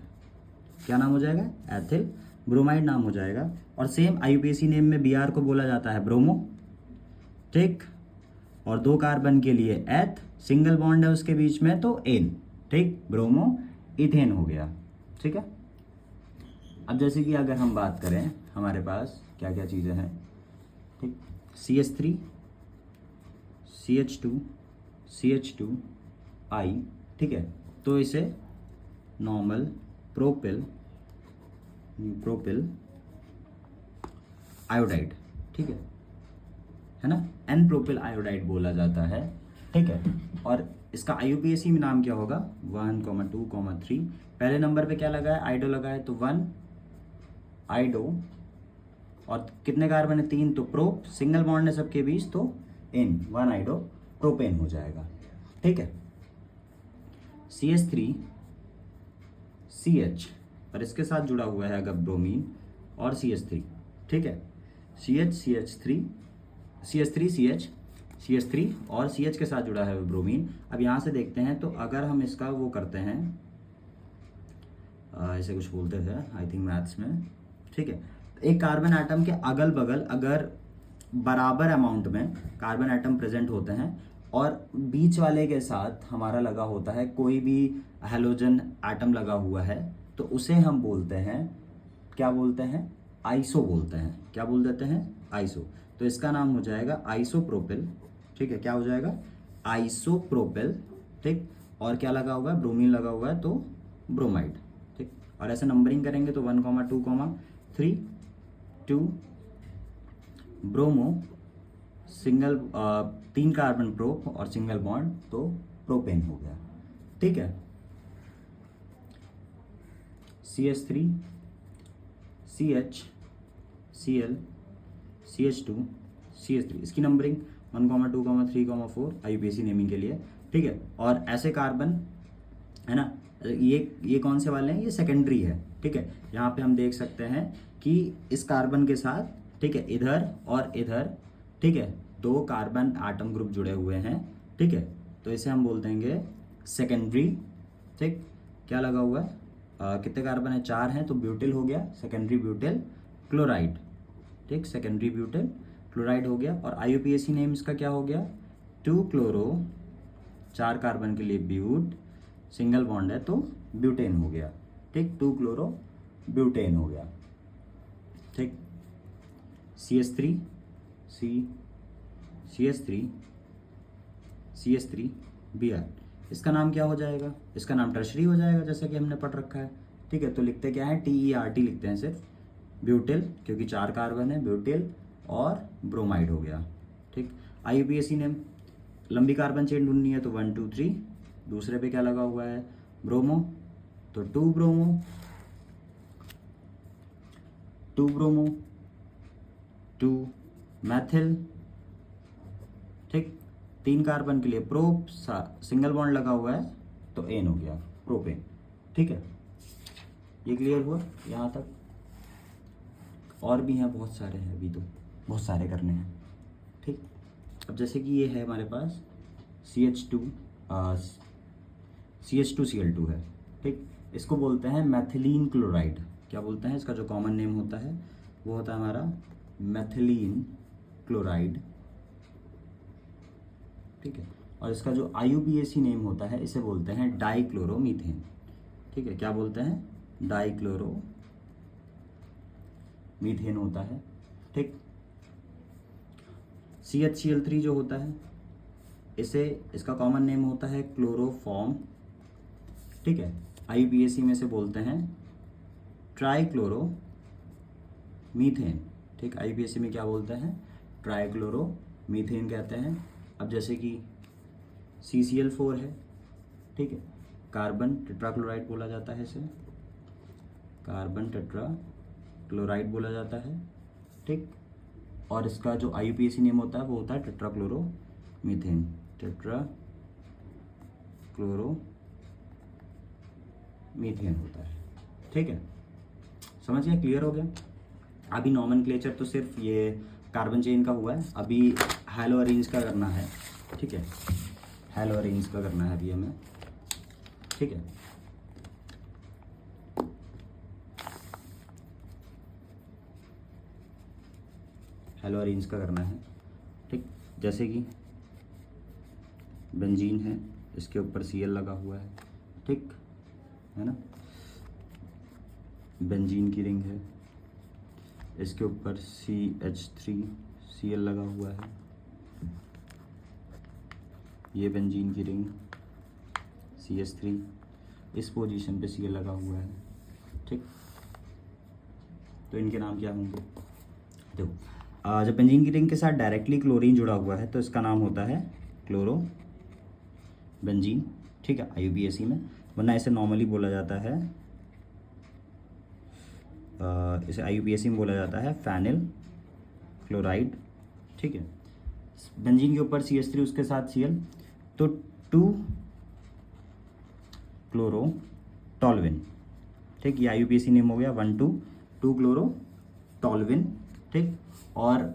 क्या नाम हो जाएगा, एथिल ब्रोमाइड नाम हो जाएगा। और सेम IUPAC नेम में Br को बोला जाता है ब्रोमो, ठीक। और 2 कार्बन के लिए एथ, सिंगल बॉन्ड है उसके बीच में तो एन, ठीक, ब्रोमो इथेन हो गया, ठीक है। अब जैसे कि अगर हम बात करें हमारे पास क्या क्या चीज़ें हैं, ठीक, CH3 CH2 CH2I, ठीक है, तो इसे नॉर्मल प्रोपिल आयोडाइड, ठीक है ना, एन प्रोपिल आयोडाइड बोला जाता है, ठीक है। और इसका IUPAC में नाम क्या होगा, 1, 2, 3। पहले नंबर पे क्या लगा है, आइडो लगा है, तो 1 आइडो, और कितने कार्बन है, 3, तो प्रोप, सिंगल बॉन्ड है सबके बीच तो इन, 1 आइडो प्रोपेन हो जाएगा, ठीक है। CH3 CH, और इसके साथ जुड़ा हुआ है अगर ब्रोमीन और CH3, ठीक है, CH3 और CH के साथ जुड़ा है ब्रोमीन। अब यहाँ से देखते हैं, तो अगर हम इसका वो करते हैं, ऐसे कुछ बोलते थे आई थिंक मैथ्स में, ठीक है, एक कार्बन एटम के अगल बगल अगर बराबर अमाउंट में कार्बन एटम प्रेजेंट होते हैं और बीच वाले के साथ हमारा लगा होता है कोई भी हेलोजन एटम लगा हुआ है, तो उसे हम बोलते हैं, क्या बोलते हैं, आइसो बोलते हैं। क्या बोल देते हैं, आइसो। तो इसका नाम हो जाएगा आइसोप्रोपिल, ठीक है, क्या हो जाएगा, आइसोप्रोपिल, ठीक। और क्या लगा हुआ है, ब्रोमीन लगा हुआ है तो ब्रोमाइड, ठीक। और ऐसे नंबरिंग करेंगे तो 1, 2, 3, 2 ब्रोमो, सिंगल 3 कार्बन प्रोप और सिंगल बॉन्ड तो प्रोपेन हो गया, ठीक है। CH3 CH Cl CH2 CH3, इसकी नंबरिंग 1, 2, 3, 4 IUPAC नेमिंग के लिए, ठीक है। और ऐसे कार्बन है ना, ये कौन से वाले हैं, ये सेकेंडरी है, ठीक है। यहाँ पे हम देख सकते हैं कि इस कार्बन के साथ, ठीक है, इधर और इधर, ठीक है, 2 कार्बन एटम ग्रुप जुड़े हुए हैं, ठीक है, तो इसे हम बोल देंगे सेकेंडरी, ठीक। क्या लगा हुआ है, कितने कार्बन है, 4 हैं, तो ब्यूटिल हो गया, सेकेंडरी ब्यूटिल क्लोराइड, ठीक, सेकेंडरी ब्यूटिल क्लोराइड हो गया। और IUPAC नेम इसका क्या हो गया, 2 क्लोरो, 4 कार्बन के लिए ब्यूट, सिंगल बॉन्ड है तो ब्यूटेन हो गया, ठीक, 2 क्लोरो ब्यूटेन हो गया, ठीक। CH3 Br, इसका नाम क्या हो जाएगा, इसका नाम टर्शरी हो जाएगा, जैसे कि हमने पढ़ रखा है, ठीक है। तो लिखते क्या है, TERT लिखते हैं सिर्फ, ब्यूटिल, क्योंकि 4 कार्बन है, ब्यूटिल और ब्रोमाइड हो गया, ठीक। IUPAC नेम, लंबी कार्बन चेन ढूंढनी है तो 1, 2, 3, दूसरे पे क्या लगा हुआ है, ब्रोमो, तो 2 ब्रोमो, 2 मैथिल, ठीक, 3 कार्बन के लिए प्रोप, सिंगल बॉन्ड लगा हुआ है तो एन हो गया, प्रोपेन, ठीक है। ये क्लियर हुआ यहाँ तक। और भी हैं, बहुत सारे हैं, अभी तो बहुत सारे करने हैं, ठीक। अब जैसे कि ये है हमारे पास CH2Cl2 है, ठीक, इसको बोलते हैं मैथिलीन क्लोराइड। क्या बोलते हैं, इसका जो कॉमन नेम होता है वो होता है हमारा मैथिलीन क्लोराइड, ठीक है। और इसका जो IUPAC नेम होता है इसे बोलते हैं डाइक्लोरोमीथेन, ठीक है। क्या बोलते हैं, डाइक्लोरोमीथेन होता है, ठीक। CHCl3 जो होता है इसका कॉमन नेम होता है क्लोरोफॉर्म, ठीक है। IUPAC में से बोलते हैं ट्राइक्लोरोमीथेन, ठीक। IUPAC में क्या बोलते हैं, ट्राइक्लोरोमीथेन कहते हैं। अब जैसे कि CCl4 है, ठीक है, कार्बन टेट्राक्लोराइड बोला जाता है इसे, कार्बन टेट्राक्लोराइड बोला जाता है, ठीक। और इसका जो IUPAC नेम होता है वो होता है टेट्राक्लोरोमीथेन, टेट्राक्लोरोमीथेन होता है, ठीक है। समझ गया, क्लियर हो गया। अभी नॉमेनक्लेचर तो सिर्फ ये कार्बन चेन का हुआ है, अभी हैलो अरेंज का करना है, ठीक है, हेलो अरेंज का करना है अभी हमें, ठीक है। हेलो अरेंज का करना है, ठीक। जैसे कि बेंजीन है, इसके ऊपर Cl लगा हुआ है, ठीक है ना। बेंजीन की रिंग है, इसके ऊपर CH3Cl लगा हुआ है। ये बेंजीन की रिंग CH3, इस पोजीशन पे Cl लगा हुआ है, ठीक। तो इनके नाम क्या होंगे? देखो, जब बेंजीन की रिंग के साथ डायरेक्टली क्लोरीन जुड़ा हुआ है तो इसका नाम होता है क्लोरो बेंजीन, ठीक है, IUPAC में। वरना इसे नॉर्मली बोला जाता है, इसे IUPAC में बोला जाता है फेनिल क्लोराइड, ठीक है। बेंजीन के ऊपर CH3, उसके साथ Cl, तो 2 क्लोरो टॉल्विन, ठीक। ये IUPAC नेम हो गया 2 क्लोरो टॉल्विन, ठीक। और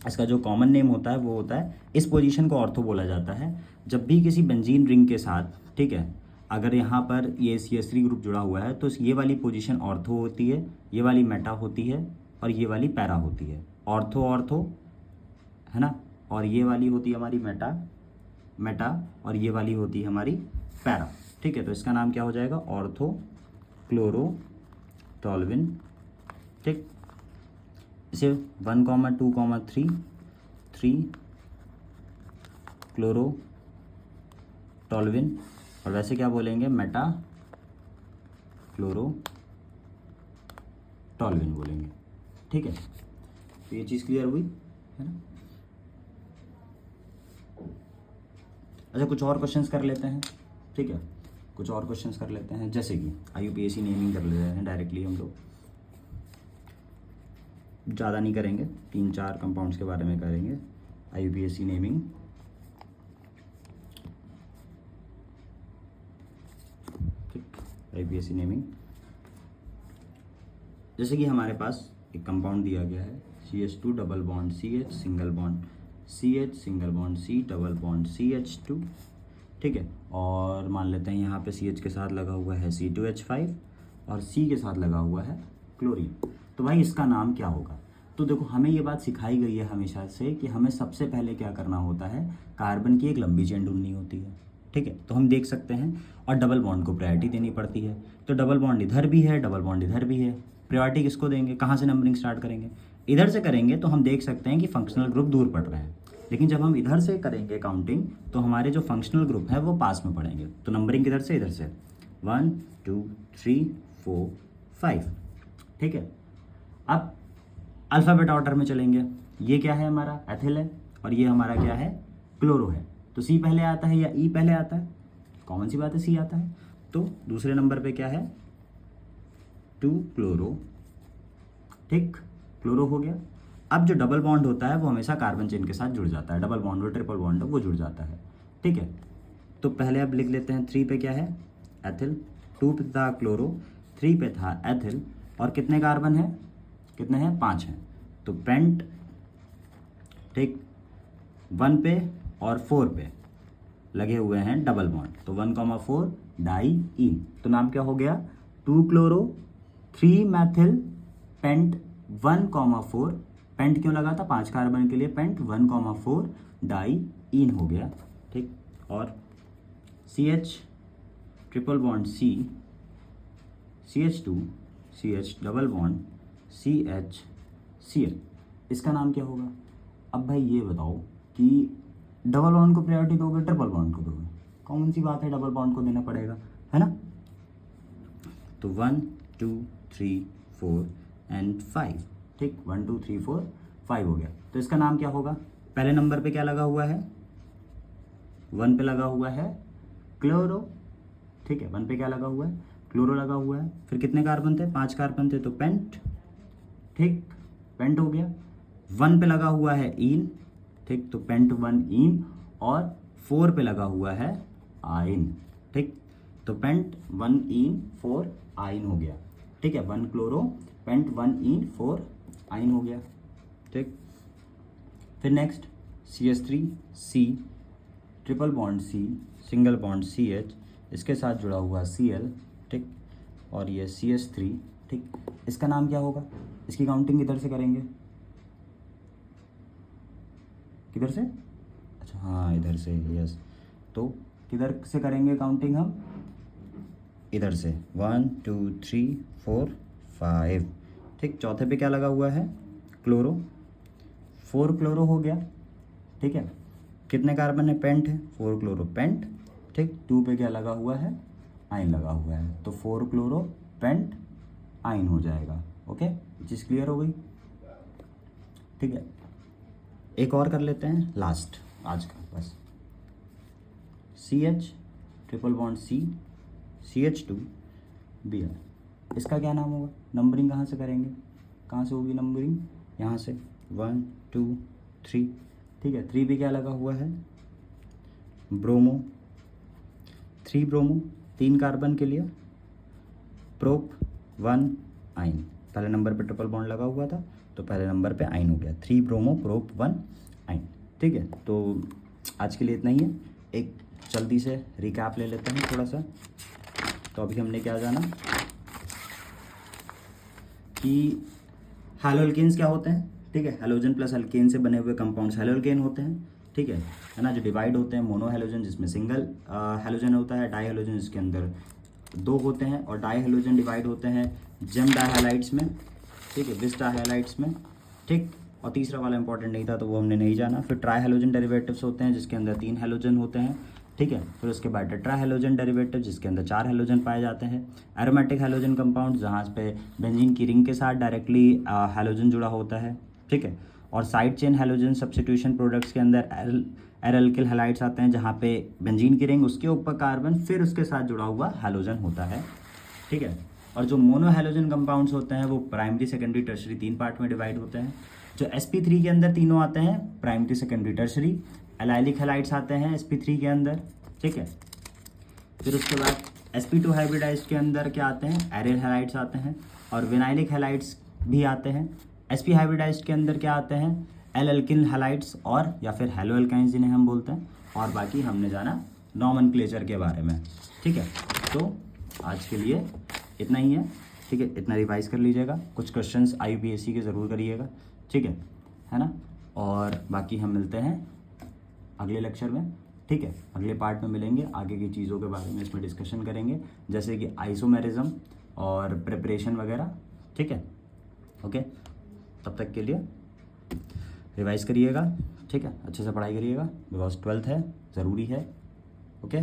इसका जो कॉमन नेम होता है वो होता है, इस पोजीशन को ऑर्थो बोला जाता है। जब भी किसी बेंजीन रिंग के साथ, ठीक है, अगर यहाँ पर ये CH3 ग्रुप जुड़ा हुआ है तो ये वाली पोजीशन ऑर्थो होती है, ये वाली मेटा होती है और ये वाली पैरा होती है। ऑर्थो ऑर्थो है ना, और ये वाली होती है हमारी मेटा और ये वाली होती है हमारी पैरा, ठीक है। तो इसका नाम क्या हो जाएगा? ऑर्थो क्लोरो टॉल्विन, ठीक। इसे 1,2,3 क्लोरो टॉल्विन, और वैसे क्या बोलेंगे? मेटा क्लोरो टॉल्विन बोलेंगे, ठीक है। तो ये चीज़ क्लियर हुई है ना। अच्छा, कुछ और क्वेश्चंस कर लेते हैं, ठीक है, कुछ और क्वेश्चंस कर लेते हैं। जैसे कि IUPAC नेमिंग कर ले रहे हैं डायरेक्टली हम लोग, ज़्यादा नहीं करेंगे, 3-4 कंपाउंड्स के बारे में करेंगे। IUPAC नेमिंग, ठीक, IUPAC नेमिंग। जैसे कि हमारे पास एक कंपाउंड दिया गया है CH2 double bond CH single bond CH single bond C double bond CH2, ठीक है। और मान लेते हैं यहाँ पे CH के साथ लगा हुआ है C2H5 और C के साथ लगा हुआ है क्लोरीन। तो भाई इसका नाम क्या होगा? तो देखो, हमें ये बात सिखाई गई है हमेशा से कि हमें सबसे पहले क्या करना होता है, कार्बन की एक लंबी चेन ढूंढनी होती है, ठीक है। तो हम देख सकते हैं, और डबल बॉन्ड को प्रायोरिटी देनी पड़ती है। तो डबल बॉन्ड इधर भी है, डबल बॉन्ड इधर भी है, प्रायोरिटी किसको देंगे? कहाँ से नंबरिंग स्टार्ट करेंगे? इधर से करेंगे तो हम देख सकते हैं कि फंक्शनल ग्रुप दूर पड़ रहे हैं, लेकिन जब हम इधर से करेंगे काउंटिंग तो हमारे जो फंक्शनल ग्रुप है वो पास में पड़ेंगे। तो नंबरिंग किधर से? इधर से 1 2 3 4 5, ठीक है। अब अल्फ़ाबेट ऑर्डर में चलेंगे। ये क्या है? हमारा एथिल है, और ये हमारा क्या है? क्लोरो है। तो C पहले आता है या E पहले आता है? कॉमन सी बात है, C आता है। तो दूसरे नंबर पे क्या है? 2 क्लोरो, ठीक, क्लोरो हो गया। अब जो डबल बॉन्ड होता है वो हमेशा कार्बन चेन के साथ जुड़ जाता है, डबल बॉन्ड हो ट्रिपल बॉन्ड हो वो जुड़ जाता है, ठीक है। तो पहले अब लिख लेते हैं 3 पे क्या है? एथिल, 2 पे था क्लोरो, 3 पे था एथिल, और कितने कार्बन है? कितने हैं? 5 हैं। तो पेंट, ठीक, 1 पे और 4 पे लगे हुए हैं डबल बॉन्ड, तो 1,4 डाई इन। तो नाम क्या हो गया? 2 क्लोरो 3 मैथिल पेंट 1,4। पेंट क्यों लगा था? 5 कार्बन के लिए पेंट 1,4 डाई इन हो गया, ठीक। और CH triple bond C, CH2 CH double bond CH Cl, इसका नाम क्या होगा? अब भाई ये बताओ कि डबल बॉन्ड को प्रायोरिटी दोगे, ट्रिपल बॉन्ड को दोगे? कॉमन सी बात है, डबल बॉन्ड को देना पड़ेगा, है ना। तो 1 2 3 4 एंड 5, ठीक, 1 2 3 4 5 हो गया। तो इसका नाम क्या होगा? पहले नंबर पे क्या लगा हुआ है? 1 पे लगा हुआ है क्लोरो, ठीक है। 1 पे क्या लगा हुआ है? क्लोरो लगा हुआ है। फिर कितने कार्बन थे? 5 कार्बन थे, तो पेंट, ठीक, पेंट हो गया। 1 पे लगा हुआ है इन, ठीक, तो पेंट 1 इन, और 4 पे लगा हुआ है आइन, ठीक, तो पेंट 1 इन 4 आइन हो गया, ठीक है। 1 क्लोरो पेंट 1 इन 4 आइन हो गया, ठीक। फिर next CH3 C triple bond C, single bond CH, इसके साथ जुड़ा हुआ Cl, ठीक, और ये CH3, ठीक। इसका नाम क्या होगा? इसकी काउंटिंग किधर से करेंगे? किधर से? अच्छा हाँ, इधर से, यस। तो किधर से करेंगे काउंटिंग हम? इधर से 1 2 3 4 5, ठीक। चौथे पे क्या लगा हुआ है? क्लोरो, 4 क्लोरो हो गया, ठीक है। कितने कार्बन है? पेंट है, 4 क्लोरो पेंट, ठीक। 2 पे क्या लगा हुआ है? आइन लगा हुआ है, तो 4 क्लोरो पेंट आइन हो जाएगा। ओके, चीज़ क्लियर हो गई, ठीक है। एक और कर लेते हैं लास्ट आज का, बस। CH, triple bond C, CH2, Br, इसका क्या नाम होगा? नंबरिंग कहाँ से करेंगे? कहाँ से होगी नंबरिंग? यहाँ से 1 2 3, ठीक है। 3 पे क्या लगा हुआ है? ब्रोमो, 3 ब्रोमो, 3 कार्बन के लिए, प्रोप 1 आइन। पहले नंबर पे ट्रिपल बॉन्ड लगा हुआ था तो पहले नंबर पे आइन हो गया, 3 ब्रोमो प्रोप 1 आइन, ठीक है। तो आज के लिए इतना ही है। एक जल्दी से रिकैप ले लेते हैं थोड़ा सा। तो अभी हमने क्या जाना कि हैलोअल्केन्स क्या होते हैं, ठीक है। हैलोजन प्लस अल्केन से बने हुए कंपाउंड्स हैलोअल्केन होते हैं, ठीक है ना। जो डिवाइड होते हैं, मोनो हैलोजन जिसमें सिंगल हैलोजन होता है, डाई हैलोजन जिसके अंदर 2 होते हैं, और डाई हैलोजन डिवाइड होते हैं जेम डायहैलाइड्स में, ठीक है, विस डायहैलाइड्स में, ठीक। और तीसरा वाला इंपॉर्टेंट नहीं था तो वो हमने नहीं जाना। फिर ट्राई हैलोजन डेरिवेटिव्स होते हैं जिसके अंदर 3 हैलोजन होते हैं, ठीक है। फिर उसके बाद टेट्रा हैलोजन डेरिवेटिव जिसके अंदर 4 हैलोजन पाए जाते हैं। एरोमेटिक हैलोजन कंपाउंड जहाँ पे बेंजीन की रिंग के साथ डायरेक्टली हैलोजन जुड़ा होता है, ठीक है। और side chain halogen substitution products के अंदर एरल्किल हैलाइड्स आते हैं जहाँ पे बेंजीन की रिंग, उसके ऊपर कार्बन, फिर उसके साथ जुड़ा हुआ हैलोजन होता है, ठीक है। और जो मोनो हैलोजन कंपाउंड्स होते हैं वो प्राइमरी सेकेंडरी टर्शरी 3 पार्ट में डिवाइड होते हैं। जो sp3 के अंदर तीनों आते हैं, primary secondary tertiary. Allylic halides आते हैं sp3 के अंदर, ठीक है। फिर उसके बाद sp2 हाइब्रिडाइज्ड के अंदर क्या आते हैं? एरिल हैलाइड्स आते हैं, और विनाइलिक हैलाइड्स भी आते हैं। sp हाइब्रिडाइज्ड के अंदर क्या आते हैं? एल एल्किल हैलाइड्स, और या फिर हैलोअल्काइंस जिन्हें हम बोलते हैं। और बाकी हमने जाना नॉमेनक्लेचर के बारे में, ठीक है। तो आज के लिए इतना ही है, ठीक है। इतना रिवाइज कर लीजिएगा, कुछ क्वेश्चंस IUPAC के ज़रूर करिएगा, ठीक है ना। और बाकी हम मिलते हैं अगले लेक्चर में, ठीक है। अगले पार्ट में मिलेंगे, आगे की चीज़ों के बारे में इसमें डिस्कशन करेंगे, जैसे कि आइसोमेरिज्म और प्रिपरेशन वगैरह, ठीक है। ओके, तब तक के लिए रिवाइज करिएगा, ठीक है। अच्छे से पढ़ाई करिएगा, बिकॉज 12th है, ज़रूरी है। ओके।